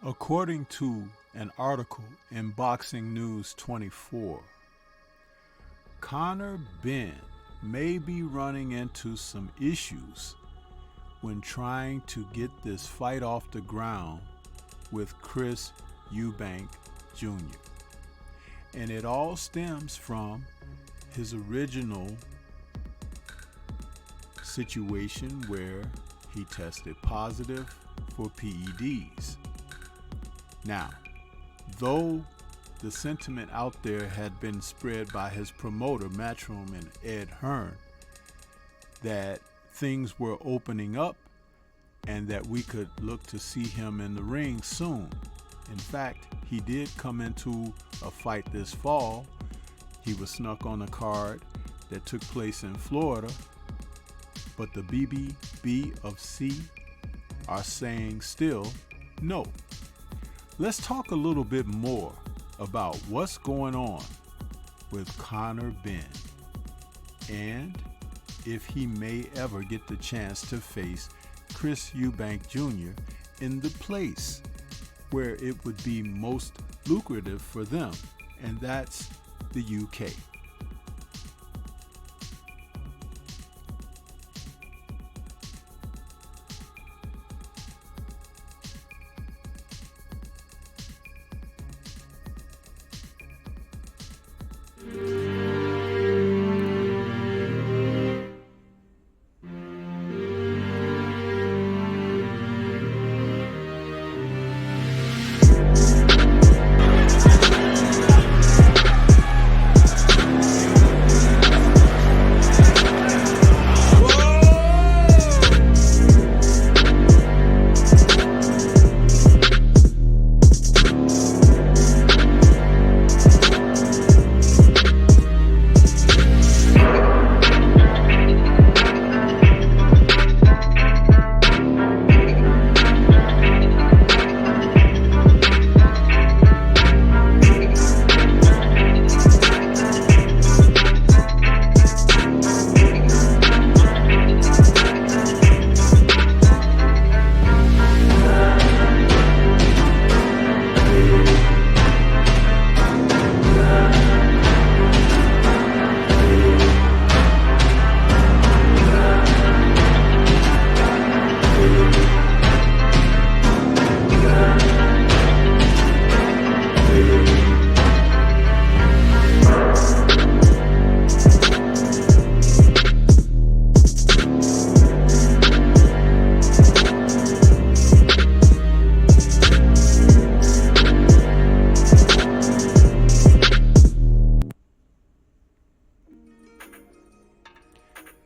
According to an article in Boxing News 24, Conor Benn may be running into some issues when trying to get this fight off the ground with Chris Eubank Jr. And it all stems from his original situation where he tested positive for PEDs. Now, though the sentiment out there had been spread by his promoter, Matchroom and Ed Hearn, that things were opening up and that we could look to see him in the ring soon. In fact, he did come into a fight this fall. He was snuck on a card that took place in Florida, but the BBBofC are saying still no. Let's talk a little bit more about what's going on with Conor Benn and if he may ever get the chance to face Chris Eubank Jr. in the place where it would be most lucrative for them, and that's the UK.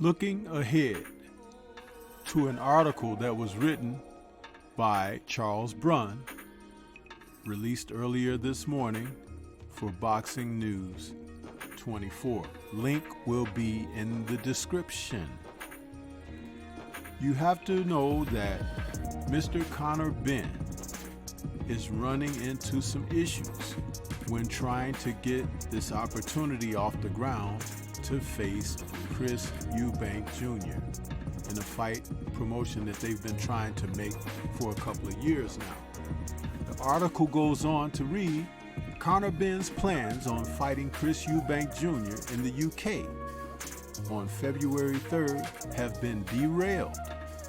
Looking ahead to an article that was written by Charles Brunn, released earlier this morning for Boxing News 24. Link will be in the description. You have to know that Mr. Conor Benn is running into some issues when trying to get this opportunity off the ground to face Chris Eubank Jr. in a fight promotion that they've been trying to make for a couple of years now. The article goes on to read, Conor Benn's plans on fighting Chris Eubank Jr. in the UK on February 3rd have been derailed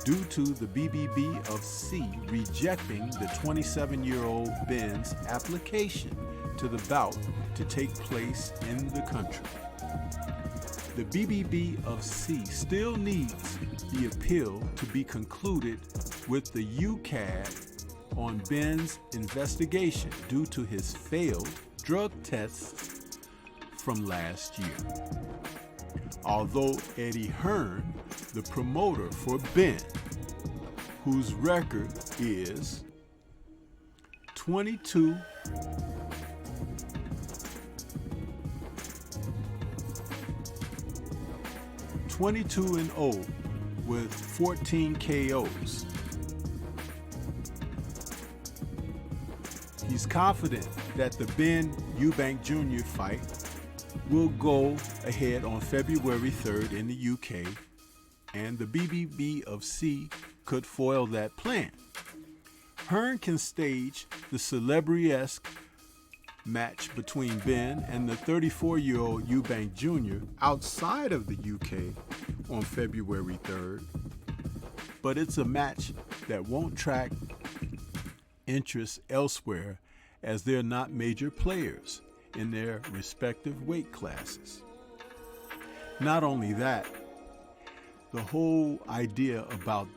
due to the BBBofC rejecting the 27-year-old Benn's application to the bout to take place in the country. The BBBofC still needs the appeal to be concluded with the UKAD on Benn's investigation due to his failed drug tests from last year. Although Eddie Hearn, the promoter for Benn, whose record is 22 and 0 with 14 KOs. He's confident that the Benn Eubank Jr. fight will go ahead on February 3rd in the UK, and the BBBofC could foil that plan. Hearn can stage the celebrity-esque match between Ben and the 34-year-old Eubank Jr. outside of the UK on February 3rd, but it's a match that won't track interest elsewhere as they're not major players in their respective weight classes. Not only that, the whole idea about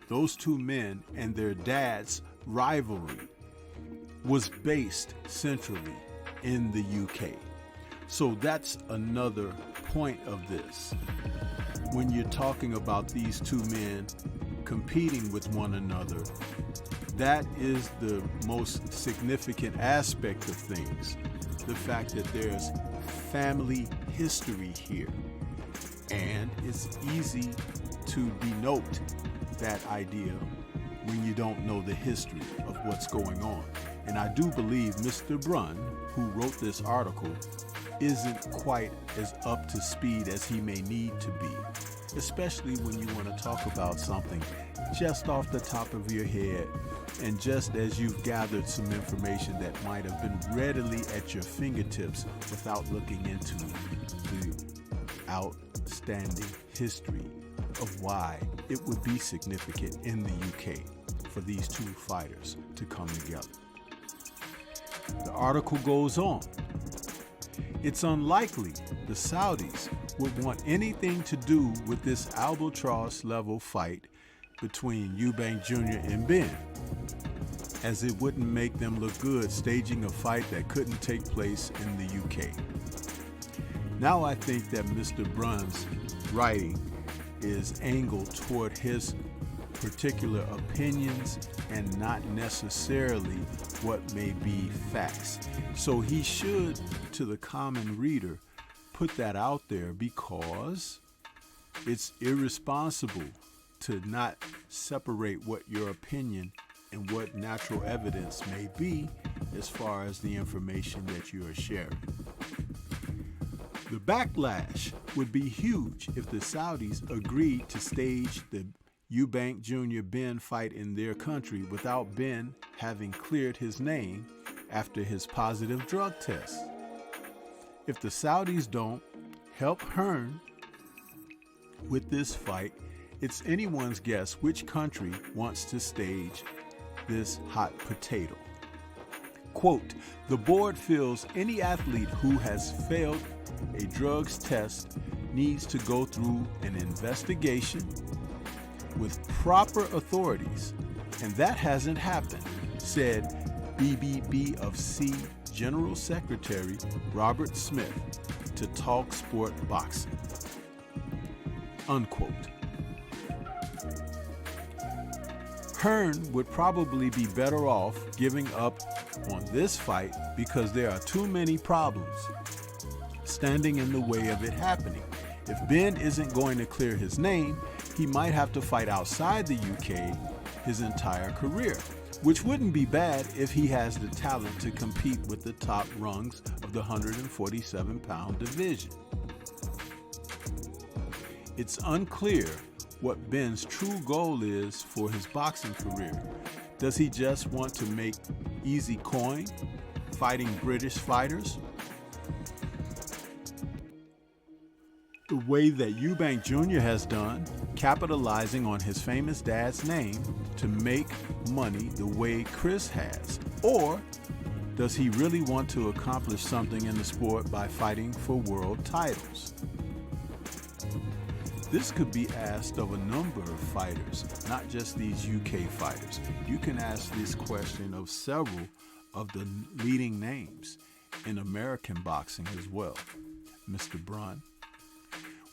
those two men and their dad's rivalry was based centrally in the UK. So that's another point of this. When you're talking about these two men competing with one another, that is the most significant aspect of things. The fact that there's family history here. And it's easy to denote that idea when you don't know the history of what's going on. And I do believe Mr. Brunn, who wrote this article, isn't quite as up to speed as he may need to be, especially when you want to talk about something just off the top of your head and just as you've gathered some information that might have been readily at your fingertips without looking into the outstanding history of why it would be significant in the UK for these two fighters to come together. The article goes on. It's unlikely the Saudis would want anything to do with this albatross level fight between Eubank Jr. and Ben, as it wouldn't make them look good staging a fight that couldn't take place in the UK. Now I think that Mr. Brunn's writing is angled toward his particular opinions and not necessarily what may be facts. So he should, to the common reader, put that out there, because it's irresponsible to not separate what your opinion and what natural evidence may be as far as the information that you are sharing. The backlash would be huge if the Saudis agreed to stage the Eubank Jr. Ben fight in their country without Ben having cleared his name after his positive drug test. If the Saudis don't help Hearn with this fight, it's anyone's guess which country wants to stage this hot potato. Quote, the board feels any athlete who has failed a drugs test needs to go through an investigation with proper authorities, and that hasn't happened, said BBBofC General Secretary Robert Smith to Talk Sport Boxing. Unquote. Hearn would probably be better off giving up on this fight because there are too many problems standing in the way of it happening. If Ben isn't going to clear his name, he might have to fight outside the UK his entire career, which wouldn't be bad if he has the talent to compete with the top rungs of the 147-pound division. It's unclear what Ben's true goal is for his boxing career. Does he just want to make easy coin fighting British fighters? The way that Eubank Jr. has done, capitalizing on his famous dad's name to make money the way Chris has? Or does he really want to accomplish something in the sport by fighting for world titles? This could be asked of a number of fighters, not just these UK fighters. You can ask this question of several of the leading names in American boxing as well, Mr. Brunn.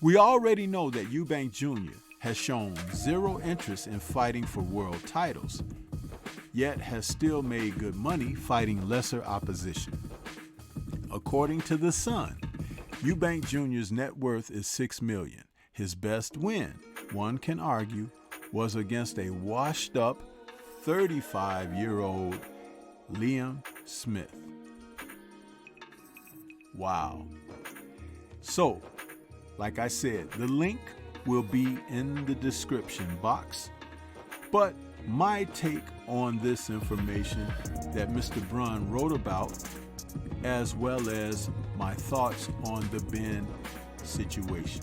We already know that Eubank Jr. has shown zero interest in fighting for world titles, yet has still made good money fighting lesser opposition. According to The Sun, Eubank Jr.'s net worth is $6 million. His best win, one can argue, was against a washed-up 35-year-old Liam Smith. Wow. So, like I said, the link will be in the description box, but my take on this information that Mr. Brunn wrote about, as well as my thoughts on the Ben situation.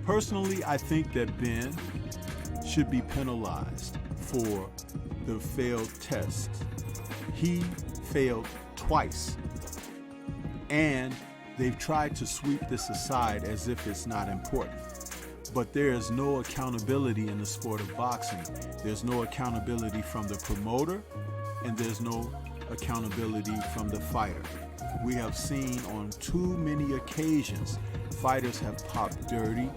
Personally, I think that Ben should be penalized for the failed tests. He failed twice, and they've tried to sweep this aside as if it's not important. But there is no accountability in the sport of boxing. There's no accountability from the promoter, and there's no accountability from the fighter. We have seen on too many occasions fighters have popped dirty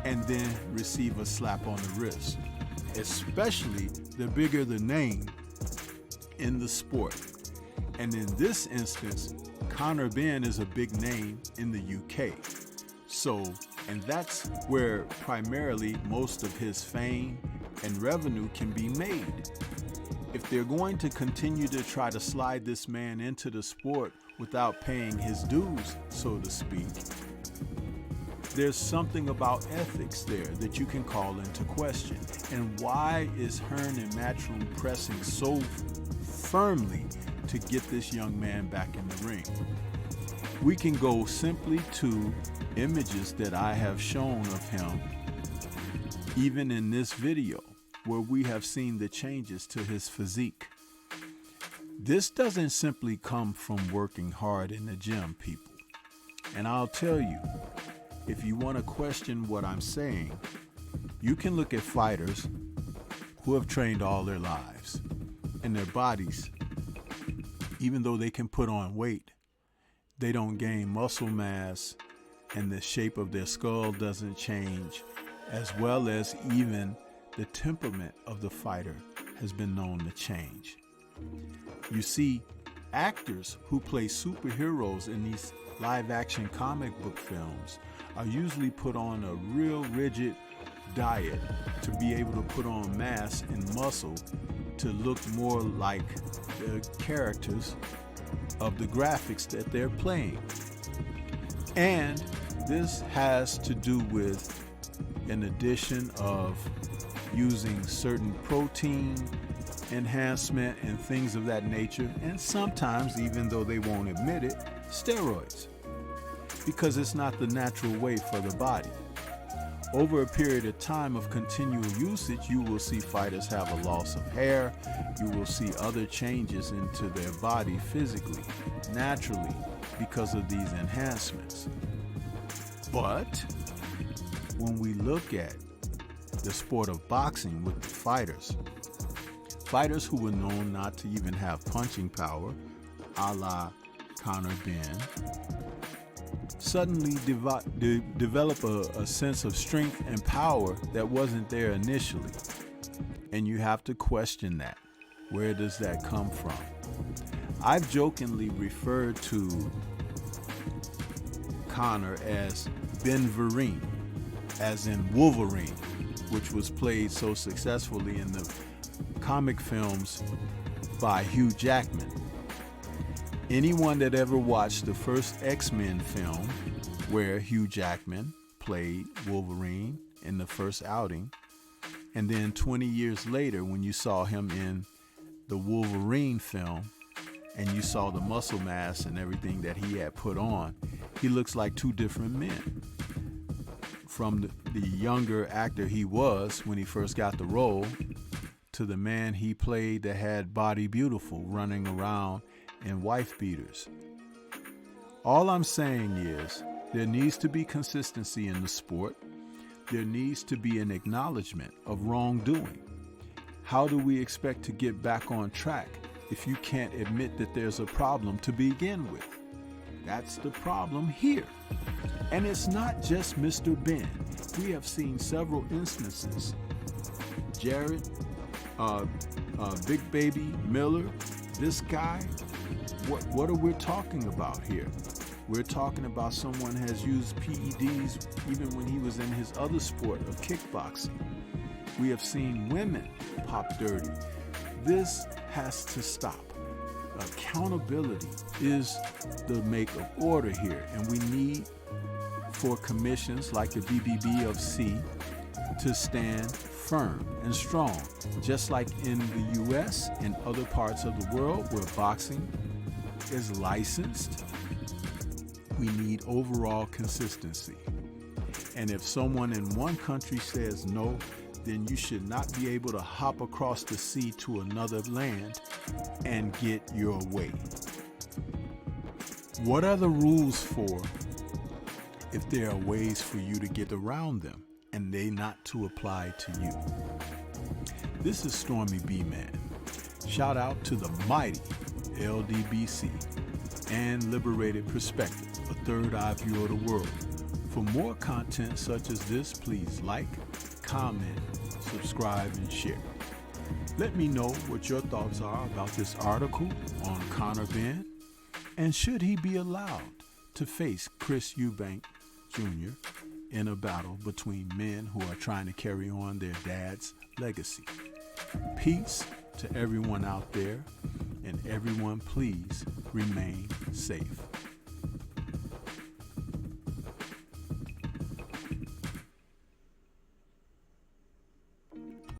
and then receive a slap on the wrist, especially the bigger the name in the sport. And in this instance, CONOR Benn is a big name in the UK. And that's where primarily most of his fame and revenue can be made. If they're going to continue to try to slide this man into the sport without paying his dues, so to speak, there's something about ethics there that you can call into question. And why is Hearn and Matchroom pressing so firmly to get this young man back in the ring? We can go simply to images that I have shown of him, even in this video, where we have seen the changes to his physique. This doesn't simply come from working hard in the gym, people. And I'll tell you, if you want to question what I'm saying, you can look at fighters who have trained all their lives, and their bodies, even though they can put on weight, they don't gain muscle mass, and the shape of their skull doesn't change, as well as even the temperament of the fighter has been known to change. You see, actors who play superheroes in these live-action comic book films are usually put on a real rigid diet to be able to put on mass and muscle to look more like the characters of the graphics that they're playing. And this has to do with an addition of using certain protein enhancement and things of that nature, and sometimes, even though they won't admit it, steroids, because it's not the natural way for the body. Over a period of time of continual usage, you will see fighters have a loss of hair. You will see other changes into their body physically, naturally, because of these enhancements. But when we look at the sport of boxing with the fighters who were known not to even have punching power, a la CONOR Benn, suddenly develop a sense of strength and power that wasn't there initially. And you have to question that. Where does that come from? I've jokingly referred to CONOR as Ben Vereen, as in Wolverine, which was played so successfully in the comic films by Hugh Jackman. Anyone that ever watched the first X-Men film, where Hugh Jackman played Wolverine in the first outing, and then 20 years later when you saw him in the Wolverine film and you saw the muscle mass and everything that he had put on, he looks like two different men. From the younger actor he was when he first got the role, to the man he played that had Body Beautiful running around in wife beaters. All I'm saying is there needs to be consistency in the sport. There needs to be an acknowledgement of wrongdoing. How do we expect to get back on track if you can't admit that there's a problem to begin with? That's the problem here. And it's not just Mr. Benn. We have seen several instances. Jared, Big Baby Miller, this guy, what are we talking about here? We're talking about someone has used PEDs even when he was in his other sport of kickboxing. We have seen women pop dirty. This has to stop. Accountability is the make of order here, and we need for commissions like the BBBofC to stand firm and strong, just like in the US and other parts of the world where boxing is licensed. We need overall consistency. And if someone in one country says no, then you should not be able to hop across the sea to another land and get your way. What are the rules for if there are ways for you to get around them and they not to apply to you? This is Stormy B-Man. Shout out to the mighty LDBC and Liberated Perspective, a third eye view of the world. For more content such as this, please like, comment, subscribe, and share. Let me know what your thoughts are about this article on Conor Benn, and should he be allowed to face Chris Eubank Jr. in a battle between men who are trying to carry on their dad's legacy. Peace to everyone out there, and everyone please remain safe.